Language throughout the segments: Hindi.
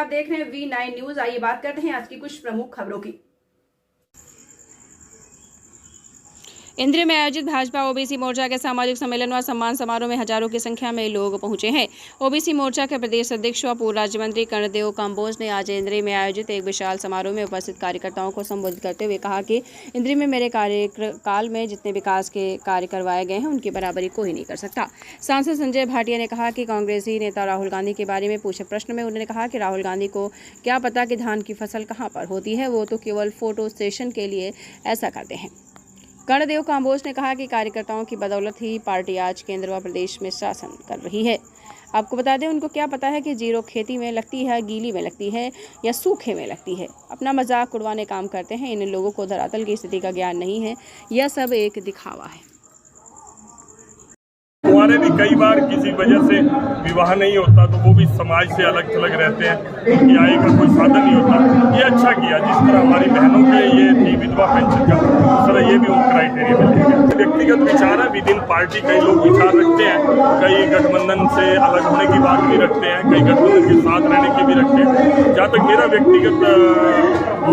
आप देख रहे हैं V9 न्यूज। आइए बात करते हैं आज की कुछ प्रमुख खबरों की। इंद्री में आयोजित भाजपा ओबीसी मोर्चा के सामाजिक सम्मेलन व सम्मान समारोह में हजारों की संख्या में लोग पहुंचे हैं। ओबीसी मोर्चा के प्रदेश अध्यक्ष व पूर्व राज्य मंत्री कर्णदेव काम्बोज ने आज इंद्री में आयोजित एक विशाल समारोह में उपस्थित कार्यकर्ताओं को संबोधित करते हुए कहा कि इंद्री में मेरे कार्यकाल में जितने विकास के कार्य करवाए गए हैं उनकी बराबरी कोई नहीं कर सकता। सांसद संजय भाटिया ने कहा कि कांग्रेसी नेता राहुल गांधी के बारे में पूछे प्रश्न में उन्होंने कहा कि राहुल गांधी को क्या पता कि धान की फसल कहाँ पर होती है, वो तो केवल फोटो सेशन के लिए ऐसा करते हैं। कर्णदेव काम्बोज ने कहा कि कार्यकर्ताओं की बदौलत ही पार्टी आज केंद्र व प्रदेश में शासन कर रही है। आपको बता दें, उनको क्या पता है कि जीरो खेती में लगती है, गीली में लगती है या सूखे में लगती है। अपना मजाक उड़वाने काम करते हैं। इन लोगों को धरातल की स्थिति का ज्ञान नहीं है। यह सब एक दिखावा है। हमारे भी कई बार किसी वजह से विवाह नहीं होता तो वो भी समाज से अलग थलग रहते हैं, उनकी आय का कोई साधन नहीं होता। ये अच्छा किया, जिस तरह हमारी बहनों के ये थी विधवा पेंशन का, उस तरह ये भी उन क्राइटेरिया में लिया गया। व्यक्तिगत विचार है, विद इन पार्टी कई लोग विचार रखते हैं, कई गठबंधन से अलग होने की बात भी रखते हैं, कई गठबंधन के साथ रहने की भी रखते हैं। जहाँ तक मेरा व्यक्तिगत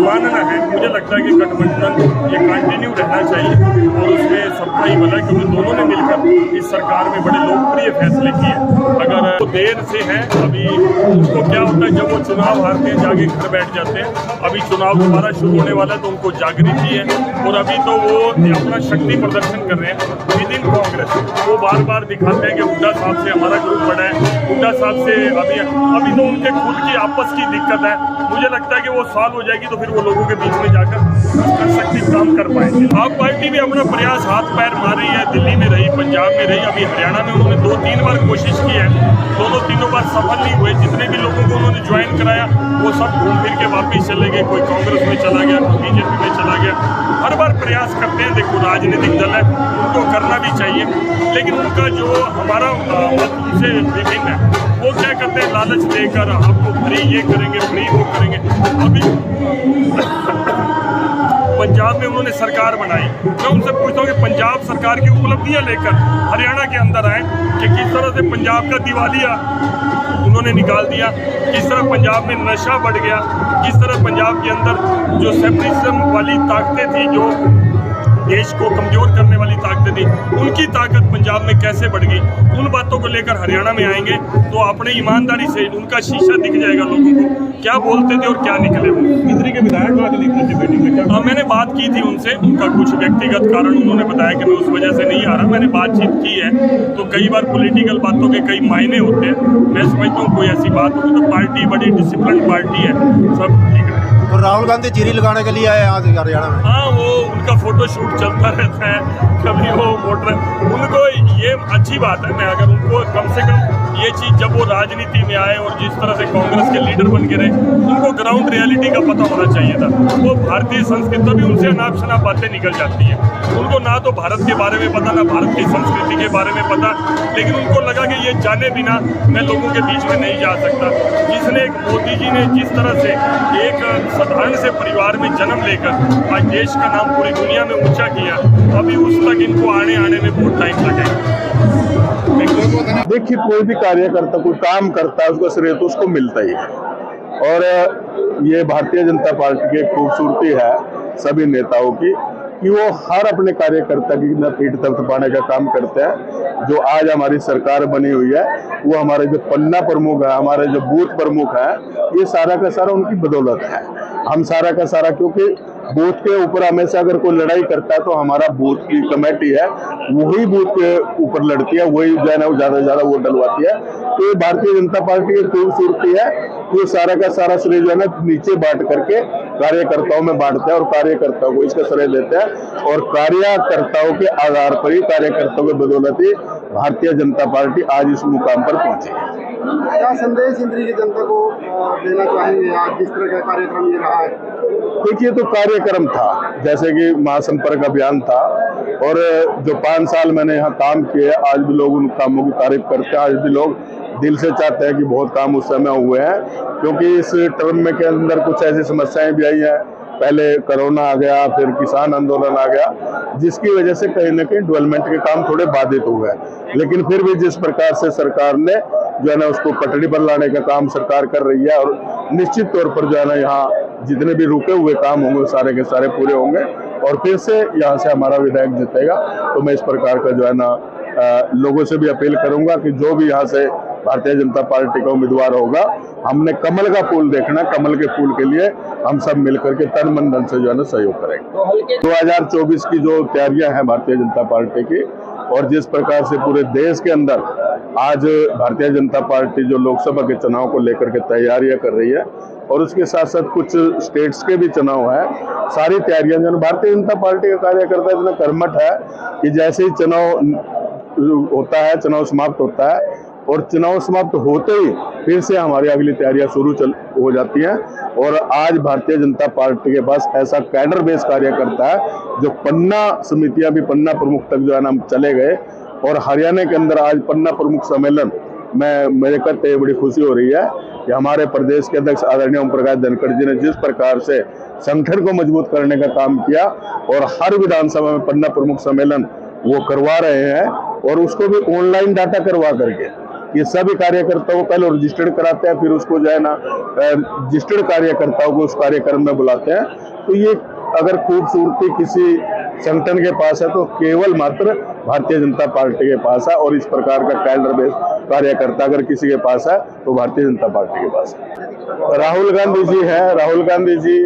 मानना है, मुझे लगता है कि गठबंधन ये कंटिन्यू रहना चाहिए और उसमें सबका ही भला, क्योंकि दोनों ने मिलकर इस सरकार में बड़े लोकप्रिय फैसले किए। अगर वो देर से हैं, अभी उनको क्या होता है, जब वो चुनाव हारते हैं जाके घर बैठ जाते हैं। अभी चुनाव दोबारा शुरू होने वाला है तो उनको जागृति है और अभी तो वो अपना शक्ति प्रदर्शन कर रहे हैं विद इन कांग्रेस। वो बार बार दिखाते हैं कि हुड्डा साहब से हमारा ग्रुप बड़ा है, हुड्डा साहब से अभी तो उनके खुद की आपस की दिक्कत है। मुझे लगता है कि वो सॉल्व हो जाएगी तो फिर वो लोगों के बीच में जाकर शक्ति काम कर पाएंगे। आप पार्टी भी अपना प्रयास हाथ पैर मार रही है, दिल्ली में रही, पंजाब में रही, अभी हरियाणा में उन्होंने 2-3 बार कोशिश की है, तीनों बार सफल नहीं हुए। जितने भी लोगों को उन्होंने ज्वाइन कराया वो सब घूम फिर के वापिस चले गए, कोई कांग्रेस में चला गया, कोई बीजेपी में चला गया। हर बार प्रयास करते हैं, देखो राजनीतिक दल है, उनको करना भी चाहिए, लेकिन उनका जो हमारा मत उनसे विभिन्न है। वो क्या करते हैं, लालच देकर आपको फ्री ये करेंगे, फ्री वो करेंगे। अभी पंजाब में उन्होंने सरकार बनाई, मैं उनसे पूछता हूँ कि पंजाब सरकार की उपलब्धियां लेकर हरियाणा के अंदर आए कि किस तरह से पंजाब का दिवालिया उन्होंने निकाल दिया, किस तरह पंजाब में नशा बढ़ गया, किस तरह पंजाब के अंदर जो सेपरेटिज्म वाली ताकतें थी, जो देश को कमजोर करने वाली ताकतें थी, उनकी ताकत पंजाब में कैसे बढ़ गई। उन बातों को लेकर हरियाणा में आएंगे तो अपने ईमानदारी से उनका शीशा दिख जाएगा लोगों को, क्या बोलते थे और क्या निकले वो। इंद्री के विधायक आज लिखते थे मीटिंग में, क्या मैंने बात की थी उनसे, उनका कुछ व्यक्तिगत कारण उन्होंने बताया कि मैं उस वजह से नहीं आ रहा। मैंने बातचीत की है तो कई बार पॉलिटिकल बातों के कई मायने होते हैं। मैं समझता हूँ कोई ऐसी बात होगी तो पार्टी बड़ी डिसिप्लिन पार्टी है, सब ठीक है। तो राहुल गांधी जीरी लगाने के लिए आए आज हरियाणा में। हाँ, वो उनका फोटो शूट चलता रहता है, कभी वो मोटर, उनको ये अच्छी बात है। मैं अगर उनको कम से कम ये चीज़, जब वो राजनीति में आए और जिस तरह से कांग्रेस के लीडर बन के रहे, उनको ग्राउंड रियलिटी का पता होना चाहिए था। वो भारतीय संस्कृति भी उनसे अनाप शनाप बातें निकल जाती हैं, उनको ना तो भारत के बारे में पता, ना भारत की संस्कृति के बारे में पता, लेकिन उनको लगा कि ये जाने बिना मैं लोगों के बीच में नहीं जा सकता। जिसने मोदी जी ने जिस तरह से एक साधारण से परिवार में जन्म लेकर आज देश का नाम पूरी दुनिया में ऊंचा किया, अभी उस तक इनको आने में बहुत टाइम लगेगा। देखिए, कोई भी कार्यकर्ता कोई काम करता है उसका श्रेय तो उसको मिलता ही है, और ये भारतीय जनता पार्टी की खूबसूरती है सभी नेताओं की कि वो हर अपने कार्यकर्ता की पीठ थपथपाने का काम करते हैं। जो आज हमारी सरकार बनी हुई है वो हमारे जो पन्ना प्रमुख है, हमारे जो बूथ प्रमुख है, ये सारा का सारा उनकी बदौलत है। हम सारा का सारा, क्योंकि बूथ के ऊपर हमेशा अगर कोई लड़ाई करता है तो हमारा बूथ की कमेटी है वही बूथ के ऊपर लड़ती है, वही जो है ना ज्यादा से ज्यादा वोट डलवाती है। तो ये भारतीय जनता पार्टी की खूबसूरती है, ये सारा का सारा श्रेय जो है ना नीचे बांट करके कार्यकर्ताओं में बांटते हैं और कार्यकर्ताओं को इसका श्रेय देते हैं, और कार्यकर्ताओं के आधार पर ही, कार्यकर्ताओं की बदौलत ही भारतीय जनता पार्टी आज इस मुकाम पर पहुंची है। क्या संदेश इंद्री की जनता को देना चाहेंगे आज जिस तरह का कार्यक्रम ये रहा है? देखिए, तो कार्यक्रम था जैसे कि महासंपर्क अभियान था, और जो 5 साल मैंने यहाँ काम किए, आज भी लोग उन कामों की तारीफ करते हैं। आज भी लोग दिल से चाहते हैं कि बहुत काम उस समय हुए हैं, क्योंकि इस टर्म में के अंदर कुछ ऐसी समस्याएं भी आई हैं। पहले कोरोना आ गया, फिर किसान आंदोलन आ गया, जिसकी वजह से कहीं न कहीं डेवलपमेंट के काम थोड़े बाधित हुए हैं। लेकिन फिर भी जिस प्रकार से सरकार ने जो है ना उसको पटड़ी पर लाने का काम सरकार कर रही है, और निश्चित तौर पर जो है ना यहाँ जितने भी रुके हुए काम होंगे सारे के सारे पूरे होंगे और फिर से यहाँ से हमारा विधायक जीतेगा। तो मैं इस प्रकार का जो है ना लोगों से भी अपील करूंगा कि जो भी यहाँ से भारतीय जनता पार्टी का उम्मीदवार होगा, हमने कमल का फूल देखना, कमल के फूल के लिए हम सब मिलकर के तन मन धन से जो है ना सहयोग करेंगे। 2024 की जो तैयारियां हैं भारतीय जनता पार्टी की और जिस प्रकार से पूरे देश के अंदर आज भारतीय जनता पार्टी जो लोकसभा के चुनाव को लेकर के तैयारियां कर रही है और उसके साथ साथ कुछ स्टेट्स के भी चुनाव है, सारी तैयारियां जो भारतीय जनता पार्टी का कार्यकर्ता इतना कर्मठ है कि जैसे ही चुनाव होता है, चुनाव समाप्त होता है और चुनाव समाप्त होते ही फिर से हमारी अगली तैयारियां शुरू हो जाती हैं। और आज भारतीय जनता पार्टी के पास ऐसा कैडर बेस कार्यकर्ता है जो पन्ना समितियां भी पन्ना प्रमुख तक जो है ना चले गए और हरियाणा के अंदर आज पन्ना प्रमुख सम्मेलन में मेरे करते बड़ी खुशी हो रही है कि हमारे प्रदेश के अध्यक्ष आदरणीय ओम प्रकाश धनखड़ जी ने जिस प्रकार से संगठन को मजबूत करने का काम किया और हर विधानसभा में पन्ना प्रमुख सम्मेलन वो करवा रहे हैं और उसको भी ऑनलाइन डाटा करवा करके ये सभी कार्यकर्ताओं को पहले रजिस्टर्ड कराते हैं, फिर उसको जो है ना रजिस्टर्ड कार्यकर्ताओं को उस कार्यक्रम में बुलाते हैं। तो ये अगर खूबसूरती किसी संगठन के पास है तो केवल मात्र भारतीय जनता पार्टी के पास है और इस प्रकार का कैडर बेस कार्यकर्ता अगर किसी के पास है तो भारतीय जनता पार्टी के पास है। राहुल गांधी जी है, राहुल गांधी जी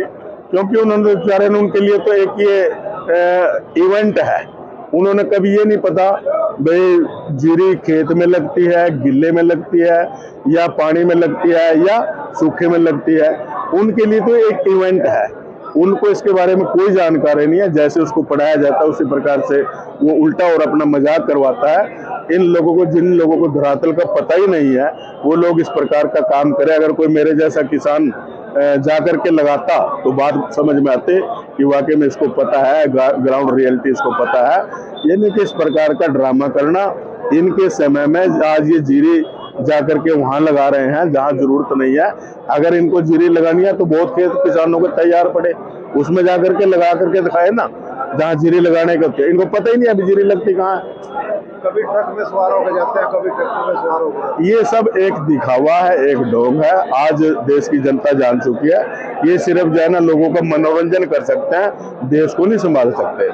क्योंकि उन्होंने बेचारे उनके लिए तो एक ये इवेंट है, उन्होंने कभी ये नहीं पता भाई जीरी खेत में लगती है, गिल्ले में लगती है या पानी में लगती है या सूखे में लगती है, उनके लिए तो एक इवेंट है, उनको इसके बारे में कोई जानकारी नहीं है। जैसे उसको पढ़ाया जाता है उसी प्रकार से वो उल्टा और अपना मजाक करवाता है। इन लोगों को, जिन लोगों को धरातल का पता ही नहीं है, वो लोग इस प्रकार का काम करें। अगर कोई मेरे जैसा किसान जाकर के लगाता तो बात समझ में आती कि वाकई में इसको पता है, ग्राउंड रियलिटी इसको पता है। यानी कि इस प्रकार का ड्रामा करना इनके समय में आज ये जीरी जाकर के वहां लगा रहे हैं जहां जरूरत नहीं है। अगर इनको जीरी लगानी है तो बहुत खेत किसानों को तैयार पड़े, उसमें जाकर के लगा करके दिखाए ना जहां जीरी लगाने का। इनको पता ही नहीं अभी जीरी लगती कहाँ है। कभी ट्रक में सवार होकर जाते हैं, कभी ट्रैक्टर में सवार होकर। ये सब एक दिखावा है, एक ढोंग है। आज देश की जनता जान चुकी है, ये सिर्फ जो है ना लोगों का मनोरंजन कर सकते हैं, देश को नहीं संभाल सकते।